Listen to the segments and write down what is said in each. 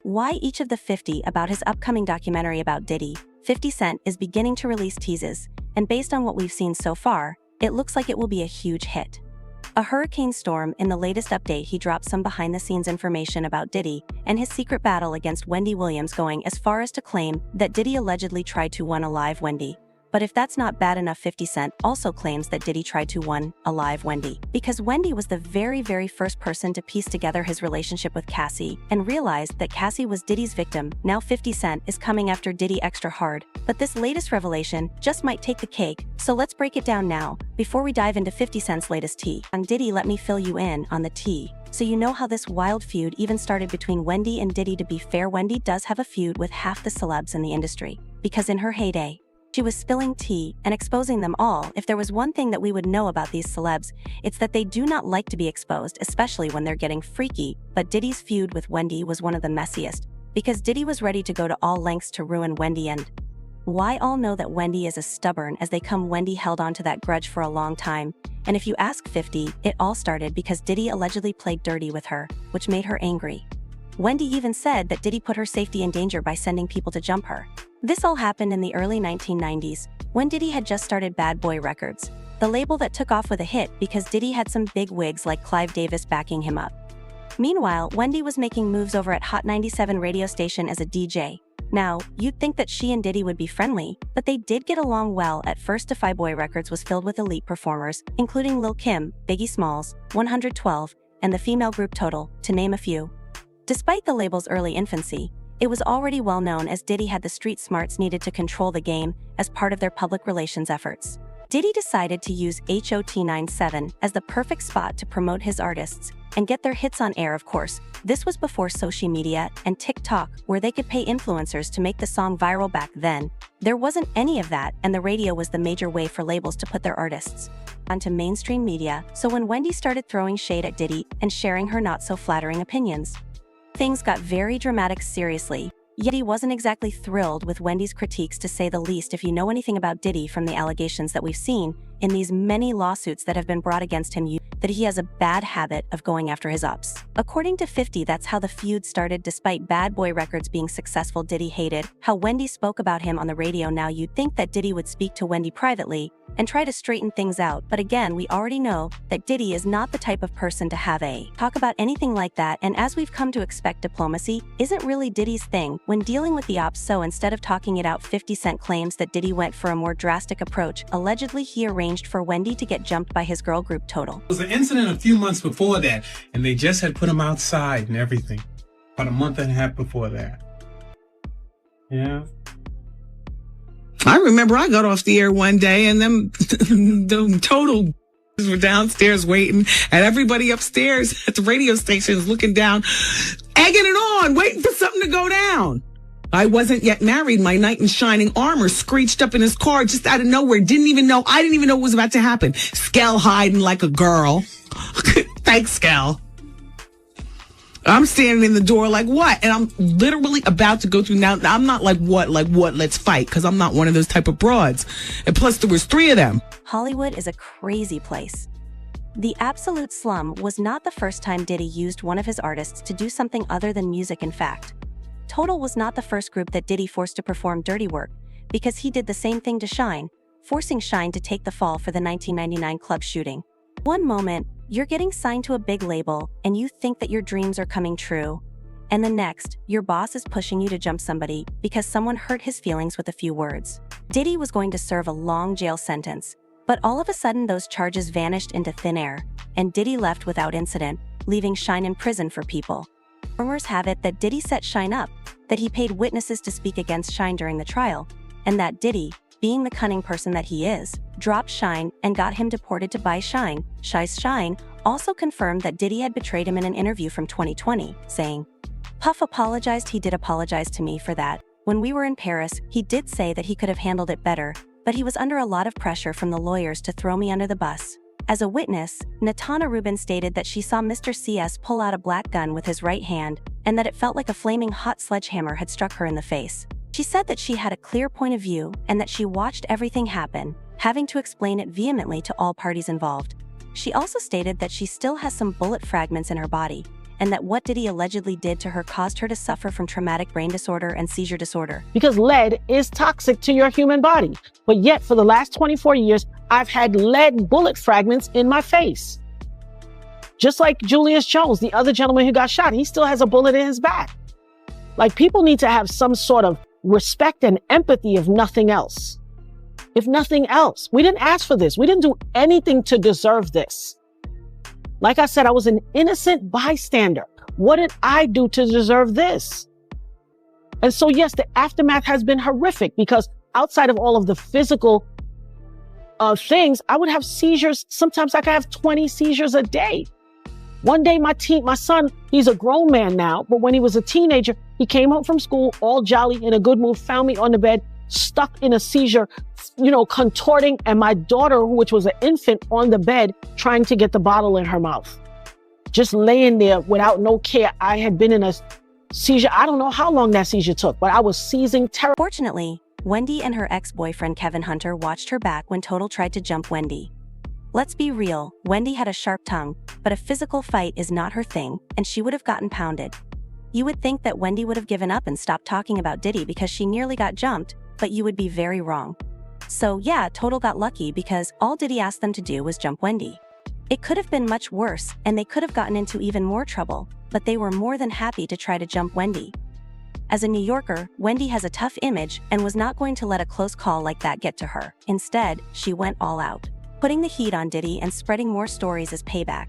Why each of the 50 about his upcoming documentary about Diddy. 50 Cent is beginning to release teases, and based on what we've seen so far, it looks like it will be a huge hit. A hurricane storm. In the latest update, he dropped some behind-the-scenes information about Diddy and his secret battle against Wendy Williams, going as far as to claim that Diddy allegedly tried to unalive Wendy. But if that's not bad enough, 50 Cent also claims that Diddy tried to unalive Wendy, because Wendy was the very first person to piece together his relationship with Cassie and realized that Cassie was Diddy's victim. Now 50 Cent is coming after Diddy extra hard, but this latest revelation just might take the cake, so let's break it down now, before we dive into 50 Cent's latest tea. On Diddy, let me fill you in on the tea, so you know how this wild feud even started between Wendy and Diddy. To be fair, Wendy does have a feud with half the celebs in the industry, because in her heyday, she was spilling tea and exposing them all. If there was one thing that we would know about these celebs, it's that they do not like to be exposed, especially when they're getting freaky. But Diddy's feud with Wendy was one of the messiest, because Diddy was ready to go to all lengths to ruin Wendy, and why all know that Wendy is as stubborn as they come. Wendy held on to that grudge for a long time, and if you ask 50, it all started because Diddy allegedly played dirty with her, which made her angry. Wendy even said that Diddy put her safety in danger by sending people to jump her. This all happened in the early 1990s, when Diddy had just started Bad Boy Records, the label that took off with a hit because Diddy had some big wigs like Clive Davis backing him up. Meanwhile, Wendy was making moves over at Hot 97 radio station as a DJ. Now, you'd think that she and Diddy would be friendly, but they did get along well at first. Defy Boy Records was filled with elite performers, including Lil Kim, Biggie Smalls, 112, and the female group Total, to name a few. Despite the label's early infancy, it was already well known as Diddy had the street smarts needed to control the game as part of their public relations efforts. Diddy decided to use Hot 97 as the perfect spot to promote his artists and get their hits on air. Of course, this was before social media and TikTok, where they could pay influencers to make the song viral. Back then, there wasn't any of that, and the radio was the major way for labels to put their artists onto mainstream media. So when Wendy started throwing shade at Diddy and sharing her not-so-flattering opinions, things got very dramatic. Seriously, yet he wasn't exactly thrilled with Wendy's critiques, to say the least. If you know anything about Diddy from the allegations that we've seen in these many lawsuits that have been brought against him, that he has a bad habit of going after his ups. According to 50, that's how the feud started. Despite Bad Boy Records being successful, Diddy hated how Wendy spoke about him on the radio. Now you'd think that Diddy would speak to Wendy privately and try to straighten things out, but again, we already know that Diddy is not the type of person to have a talk about anything like that, and as we've come to expect, diplomacy isn't really Diddy's thing when dealing with the ops. So instead of talking it out, 50 Cent claims that Diddy went for a more drastic approach. Allegedly, he arranged for Wendy to get jumped by his girl group Total. There was an incident a few months before that, and they just had put him outside and everything. About a month and a half before that. Yeah. I remember I got off the air one day and them the Total were downstairs waiting, and everybody upstairs at the radio station is looking down, egging it on, waiting for something to go down. I wasn't yet married. My knight in shining armor screeched up in his car just out of nowhere. I didn't even know what was about to happen. Skell hiding like a girl. Thanks, Skell. I'm standing in the door like, what? And I'm literally about to go through. Now, I'm not like, what, let's fight, because I'm not one of those type of broads. And plus, there was 3 of them. Hollywood is a crazy place. The absolute slum was not the first time Diddy used one of his artists to do something other than music. In fact, Total was not the first group that Diddy forced to perform dirty work, because he did the same thing to Shine, forcing Shine to take the fall for the 1999 club shooting. One moment, you're getting signed to a big label and you think that your dreams are coming true, and the next, your boss is pushing you to jump somebody because someone hurt his feelings with a few words. Diddy was going to serve a long jail sentence, but all of a sudden those charges vanished into thin air, and Diddy left without incident, leaving Shine in prison for people. Rumors have it that Diddy set Shine up, that he paid witnesses to speak against Shine during the trial, and that Diddy, being the cunning person that he is, dropped Shine and got him deported to buy Shine. Shine also confirmed that Diddy had betrayed him in an interview from 2020, saying, "Puff apologized. He did apologize to me for that. When we were in Paris, he did say that he could have handled it better, but he was under a lot of pressure from the lawyers to throw me under the bus." As a witness, Natana Rubin stated that she saw Mr. CS pull out a black gun with his right hand, and that it felt like a flaming hot sledgehammer had struck her in the face. She said that she had a clear point of view and that she watched everything happen, having to explain it vehemently to all parties involved. She also stated that she still has some bullet fragments in her body, and that what Diddy allegedly did to her caused her to suffer from traumatic brain disorder and seizure disorder. Because lead is toxic to your human body. But yet, for the last 24 years, I've had lead bullet fragments in my face. Just like Julius Jones, the other gentleman who got shot, he still has a bullet in his back. Like, people need to have some sort of respect and empathy, if nothing else. If nothing else. We didn't ask for this. We didn't do anything to deserve this. Like I said, I was an innocent bystander. What did I do to deserve this? And so, yes, the aftermath has been horrific, because outside of all of the physical things, I would have seizures. Sometimes I could have 20 seizures a day. One day, my son, he's a grown man now, but when he was a teenager, he came home from school all jolly, in a good mood, found me on the bed, stuck in a seizure, contorting, and my daughter, which was an infant, on the bed, trying to get the bottle in her mouth. Just laying there without no care. I had been in a seizure. I don't know how long that seizure took, but I was seizing terribly. Fortunately, Wendy and her ex-boyfriend Kevin Hunter watched her back when Total tried to jump Wendy. Let's be real, Wendy had a sharp tongue, but a physical fight is not her thing, and she would have gotten pounded. You would think that Wendy would have given up and stopped talking about Diddy because she nearly got jumped, but you would be very wrong. So yeah, Total got lucky because all Diddy asked them to do was jump Wendy. It could have been much worse, and they could have gotten into even more trouble, but they were more than happy to try to jump Wendy. As a New Yorker, Wendy has a tough image and was not going to let a close call like that get to her. Instead, she went all out, putting the heat on Diddy and spreading more stories as payback.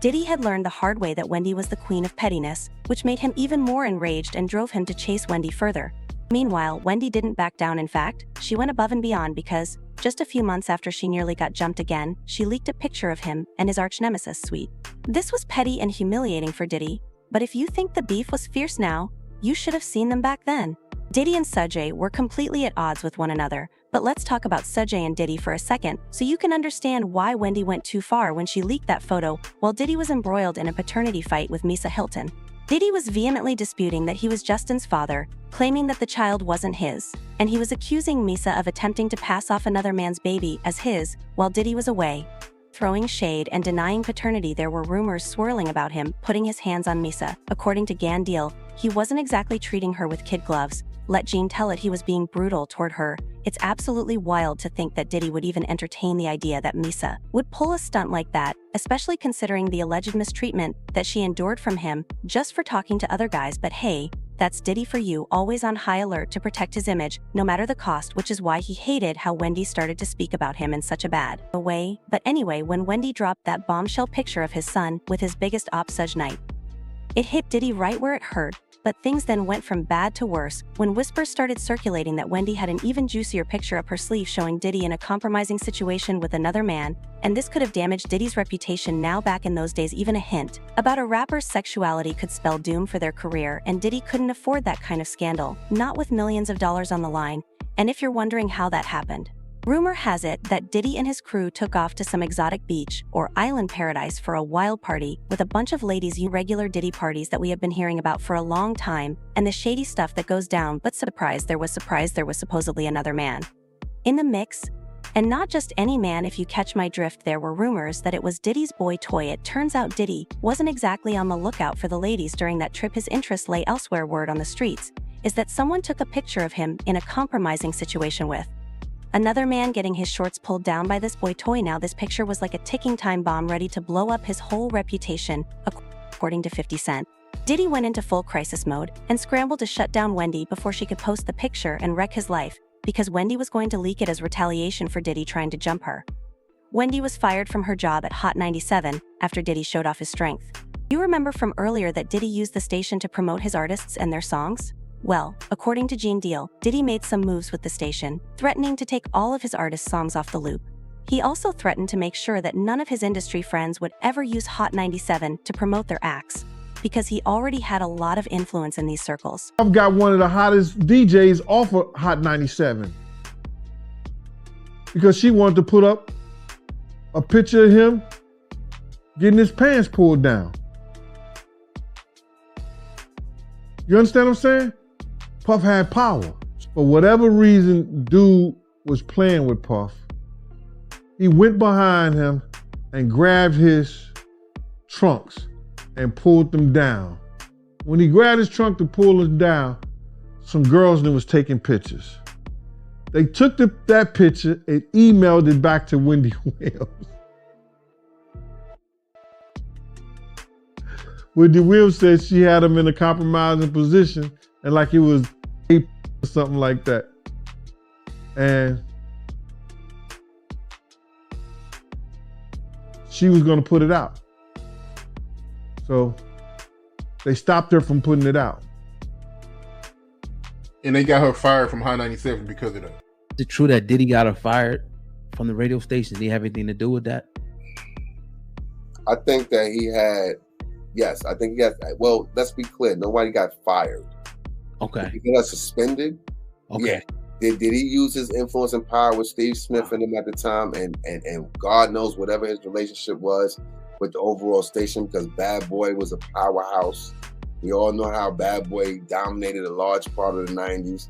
Diddy had learned the hard way that Wendy was the queen of pettiness, which made him even more enraged and drove him to chase Wendy further. Meanwhile, Wendy didn't back down. In fact, she went above and beyond because, just a few months after she nearly got jumped again, she leaked a picture of him and his arch-nemesis Sweet. This was petty and humiliating for Diddy, but if you think the beef was fierce now, you should have seen them back then. Diddy and Sujay were completely at odds with one another, but let's talk about Sujay and Diddy for a second so you can understand why Wendy went too far when she leaked that photo while Diddy was embroiled in a paternity fight with Misa Hilton. Diddy was vehemently disputing that he was Justin's father, claiming that the child wasn't his, and he was accusing Misa of attempting to pass off another man's baby as his while Diddy was away. Throwing shade and denying paternity, there were rumors swirling about him putting his hands on Misa. According to Gan Deal, he wasn't exactly treating her with kid gloves. Let Gene tell it, he was being brutal toward her. It's absolutely wild to think that Diddy would even entertain the idea that Misa would pull a stunt like that, especially considering the alleged mistreatment that she endured from him just for talking to other guys. But hey, that's Diddy for you, always on high alert to protect his image, no matter the cost, which is why he hated how Wendy started to speak about him in such a bad way. But anyway, when Wendy dropped that bombshell picture of his son with his biggest op Suge Knight, it hit Diddy right where it hurt. But things then went from bad to worse when whispers started circulating that Wendy had an even juicier picture up her sleeve showing Diddy in a compromising situation with another man, and this could have damaged Diddy's reputation. Now, back in those days, even a hint about a rapper's sexuality could spell doom for their career, and Diddy couldn't afford that kind of scandal, not with millions of dollars on the line. And if you're wondering how that happened, rumor has it that Diddy and his crew took off to some exotic beach or island paradise for a wild party with a bunch of ladies. Regular Diddy parties that we have been hearing about for a long time, and the shady stuff that goes down. But surprise, there was supposedly another man in the mix. And not just any man, if you catch my drift. There were rumors that it was Diddy's boy toy. It turns out Diddy wasn't exactly on the lookout for the ladies during that trip. His interests lay elsewhere. Word on the streets is that someone took a picture of him in a compromising situation with another man getting his shorts pulled down by this boy toy. Now, this picture was like a ticking time bomb ready to blow up his whole reputation, according to 50 Cent. Diddy went into full crisis mode and scrambled to shut down Wendy before she could post the picture and wreck his life, because Wendy was going to leak it as retaliation for Diddy trying to jump her. Wendy was fired from her job at Hot 97 after Diddy showed off his strength. You remember from earlier that Diddy used the station to promote his artists and their songs? Well, according to Gene Deal, Diddy made some moves with the station, threatening to take all of his artists' songs off the loop. He also threatened to make sure that none of his industry friends would ever use Hot 97 to promote their acts, because he already had a lot of influence in these circles. I've got one of the hottest DJs off of Hot 97 because she wanted to put up a picture of him getting his pants pulled down. You understand what I'm saying? Puff had power. For whatever reason, dude was playing with Puff. He went behind him and grabbed his trunks and pulled them down. When he grabbed his trunk to pull them down, some girls was taking pictures. They took that picture and emailed it back to Wendy Williams. Wendy Williams said she had him in a compromising position and like it was or something like that. And she was gonna put it out. So they stopped her from putting it out. And they got her fired from Hot 97 because of that. Is it true that Diddy got her fired from the radio station? Did he have anything to do with that? I think that he had, yes, I think he got, well, let's be clear. Nobody got fired. Okay. He got suspended. Okay. Yeah. Did he use his influence and power with Steve Smith and him at the time? And God knows whatever his relationship was with the overall station, because Bad Boy was a powerhouse. We all know how Bad Boy dominated a large part of the 90s.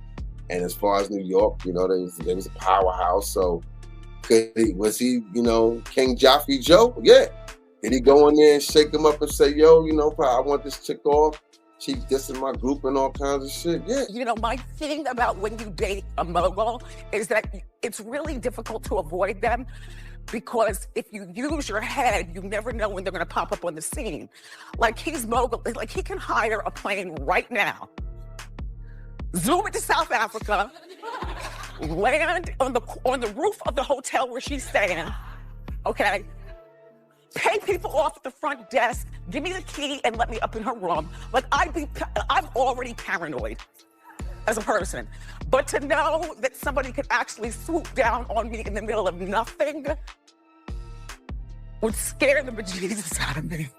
And as far as New York, you know, there was a powerhouse. So was he, you know, King Joffrey Joe? Yeah. Did he go in there and shake him up and say, yo, you know, I want this chick off? She dissing my group and all kinds of shit. Yeah. You know, my thing about when you date a mogul is that it's really difficult to avoid them, because if you use your head, you never know when they're going to pop up on the scene. Like, he's mogul, like he can hire a plane right now, zoom into South Africa, land on the roof of the hotel where she's staying, okay? Pay people off at the front desk, give me the key and let me up in her room. Like, I'm already paranoid as a person. But to know that somebody could actually swoop down on me in the middle of nothing would scare the bejesus out of me.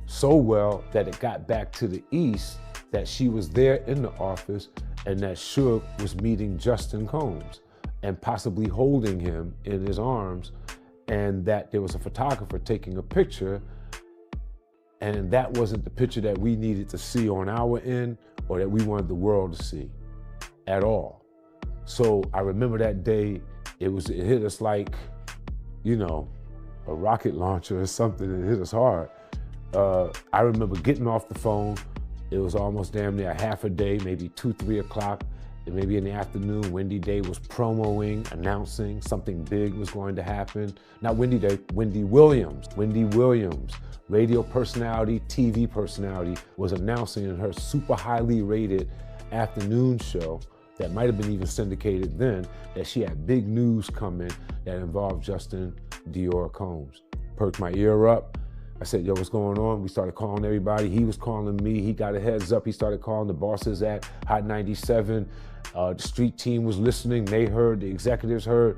So well that it got back to the East, that she was there in the office and that Suge was meeting Justin Combs and possibly holding him in his arms, and that there was a photographer taking a picture, and that wasn't the picture that we needed to see on our end or that we wanted the world to see at all. So I remember that day, it hit us like, you know, a rocket launcher or something. It hit us hard. I remember getting off the phone. It was almost damn near a half a day, maybe 2, 3 o'clock. And maybe in the afternoon, Wendy Day was promoing, announcing something big was going to happen. Not Wendy Day, Wendy Williams. Wendy Williams, radio personality, TV personality, was announcing in her super highly rated afternoon show that might have been even syndicated then, that she had big news coming that involved Justin Dior Combs. Perked my ear up. I said, yo, what's going on? We started calling everybody. He was calling me. He got a heads up. He started calling the bosses at Hot 97. The street team was listening. They heard, the executives heard.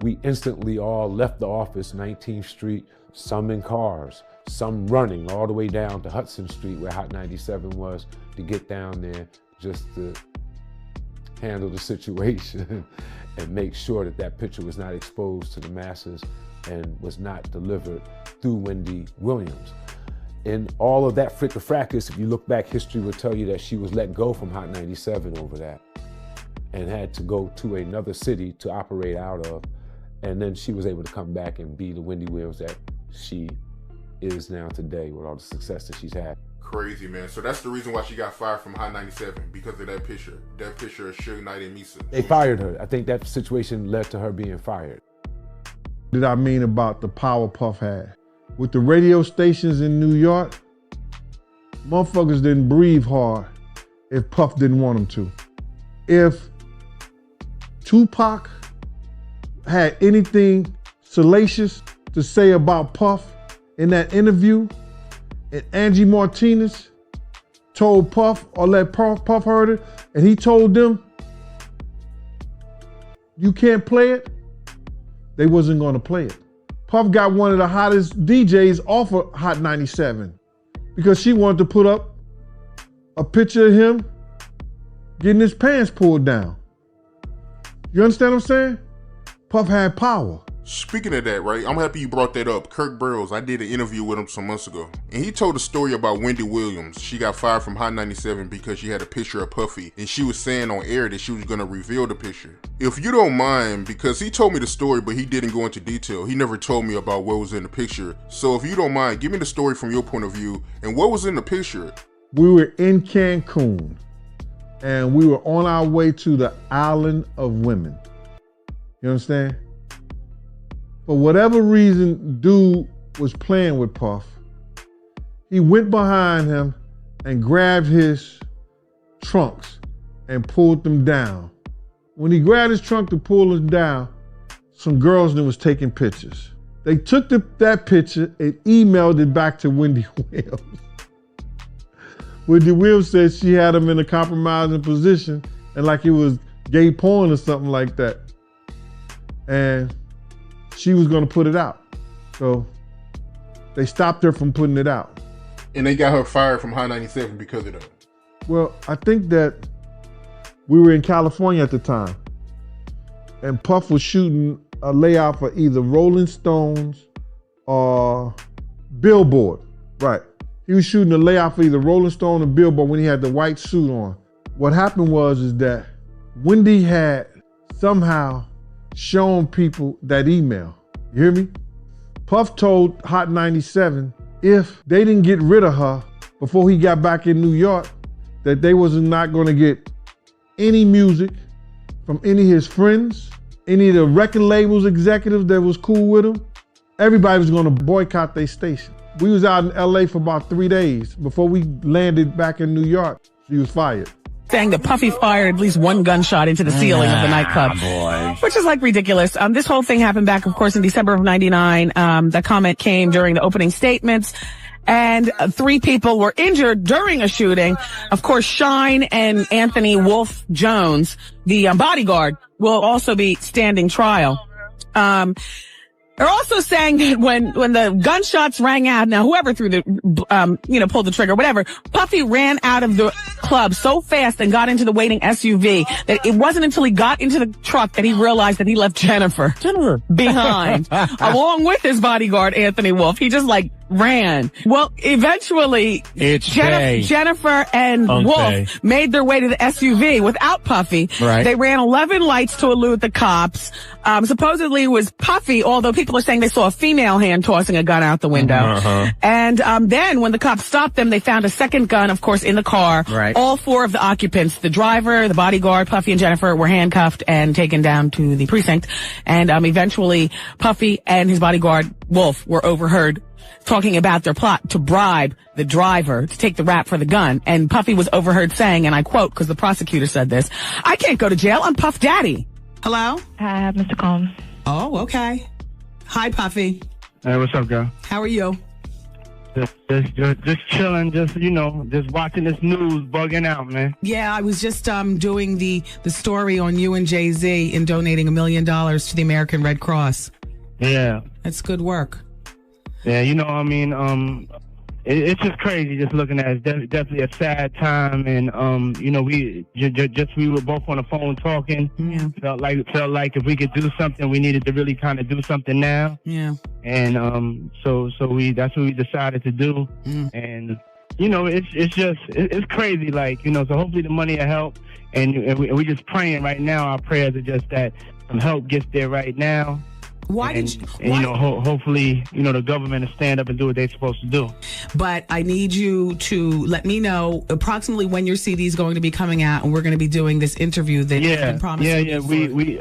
We instantly all left the office, 19th Street, some in cars, some running all the way down to Hudson Street where Hot 97 was, to get down there just to handle the situation and make sure that that picture was not exposed to the masses and was not delivered through Wendy Williams. In all of that fricka-fracas, if you look back, history will tell you that she was let go from Hot 97 over that and had to go to another city to operate out of. And then she was able to come back and be the Wendy Williams that she is now today with all the success that she's had. Crazy, man. So that's the reason why she got fired from Hot 97, because of that picture of Suge Knight and Misa. They fired her. I think that situation led to her being fired. Did I mean about the power Puff had? With the radio stations in New York, motherfuckers didn't breathe hard if Puff didn't want them to. If Tupac had anything salacious to say about Puff in that interview, and Angie Martinez told Puff or let Puff heard it, and he told them, you can't play it, they wasn't gonna play it. Puff got one of the hottest DJs off of Hot 97 because she wanted to put up a picture of him getting his pants pulled down. You understand what I'm saying? Puff had power. Speaking of that, right, I'm happy you brought that up. Kirk Burrows, I did an interview with him some months ago, and he told a story about Wendy Williams. She got fired from Hot 97 because she had a picture of Puffy, and she was saying on air that she was going to reveal the picture. If you don't mind, because he told me the story, but he didn't go into detail. He never told me about what was in the picture. So if you don't mind, give me the story from your point of view, and what was in the picture? We were in Cancun, and we were on our way to the Island of Women. You understand? For whatever reason, dude was playing with Puff. He went behind him and grabbed his trunks and pulled them down. When he grabbed his trunk to pull them down, some girls that was taking pictures. They took that picture and emailed it back to Wendy Williams. Wendy Williams said she had him in a compromising position and like it was gay porn or something like that. And she was going to put it out. So they stopped her from putting it out. And they got her fired from Hot 97 because of that. Well, I think that we were in California at the time, and Puff was shooting a layout for either Rolling Stones or Billboard. Right. He was shooting a layout for either Rolling Stone or Billboard when he had the white suit on. What happened is that Wendy had somehow shown people that email. You hear me? Puff told Hot 97 if they didn't get rid of her before he got back in New York, that they was not going to get any music from any of his friends, any of the record labels executives that was cool with him. Everybody was going to boycott their station. We was out in LA for about 3 days before we landed back in New York. She was fired. Saying that Puffy fired at least one gunshot into the ceiling of the nightclub, which is like ridiculous. This whole thing happened back, of course, in December of '99. The comment came during the opening statements, and 3 people were injured during a shooting. Of course, Shine and Anthony Wolf Jones, the bodyguard, will also be standing trial. They're also saying that when the gunshots rang out, now whoever threw the, pulled the trigger, whatever, Puffy ran out of the club so fast and got into the waiting SUV that it wasn't until he got into the truck that he realized that he left Jennifer behind, along with his bodyguard, Anthony Wolf. He just ran. Well, eventually, Jennifer and Wolf made their way to the SUV without Puffy. Right. They ran 11 lights to elude the cops. Supposedly it was Puffy, although people are saying they saw a female hand tossing a gun out the window. And then when the cops stopped them, they found a second gun, of course, in the car. Right. All 4 of the occupants, the driver, the bodyguard, Puffy and Jennifer, were handcuffed and taken down to the precinct. And eventually, Puffy and his bodyguard, Wolf, were overheard talking about their plot to bribe the driver to take the rap for the gun. And Puffy was overheard saying, and I quote, because the prosecutor said this, "I can't go to jail. I'm Puff Daddy." Hello? Hi, Mr. Combs. Oh, okay. Hi, Puffy. Hey, what's up, girl? How are you? Just chilling, just watching this news, bugging out, man. Yeah, I was just doing the story on you and Jay-Z in donating $1 million to the American Red Cross. Yeah. That's good work. Yeah, it's just crazy just looking at it. It's definitely a sad time, and we were both on the phone talking. Yeah. Felt like if we could do something, we needed to really kind of do something now. Yeah. And so that's what we decided to do. And it's crazy, so hopefully the money will help, and we just praying right now. Our prayers are just that some help gets there right now. Hopefully, the government will stand up and do what they're supposed to do. But I need you to let me know approximately when your CD is going to be coming out, and we're going to be doing this interview that you've been promising. Yeah. Me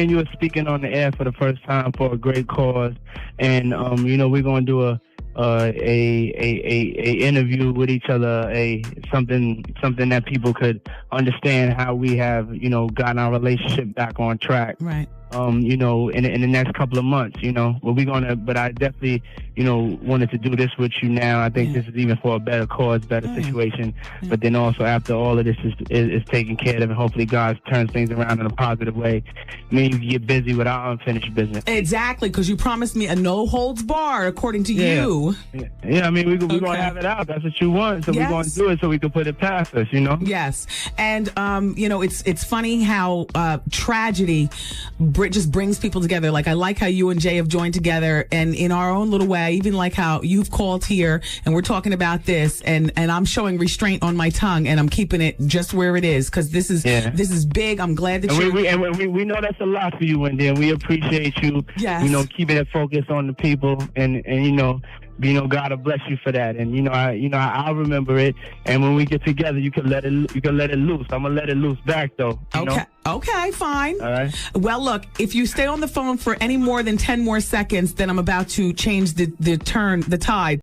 and you are speaking on the air for the first time for a great cause, and we're going to do a interview with each other, something that people could understand how we have, gotten our relationship back on track. Right. In the next couple of months, but I definitely, wanted to do this with you now. I think this is even for a better cause, better situation. But then also after all of this is taken care of, and hopefully God turns things around in a positive way, me and you get busy with our unfinished business. Exactly, because you promised me a no holds bar, according to you. Yeah, we're going to have it out. That's what you want. So we're going to do it so we can put it past us, Yes. And, it's funny how tragedy just brings people together. Like, I like how you and Jay have joined together, and in our own little way, even like how you've called here and we're talking about this, and I'm showing restraint on my tongue and I'm keeping it just where it is, because this is big. I'm glad that we know that's a lot for you, Wendy, and we appreciate you. Yes. You know, keeping it focused on the people, and you know, God will bless you for that. And I'll remember it. And when we get together, you can let it loose. I'm gonna let it loose back though. Okay, fine. All right. Well, look, if you stay on the phone for any more than 10 more seconds, then I'm about to change the tide.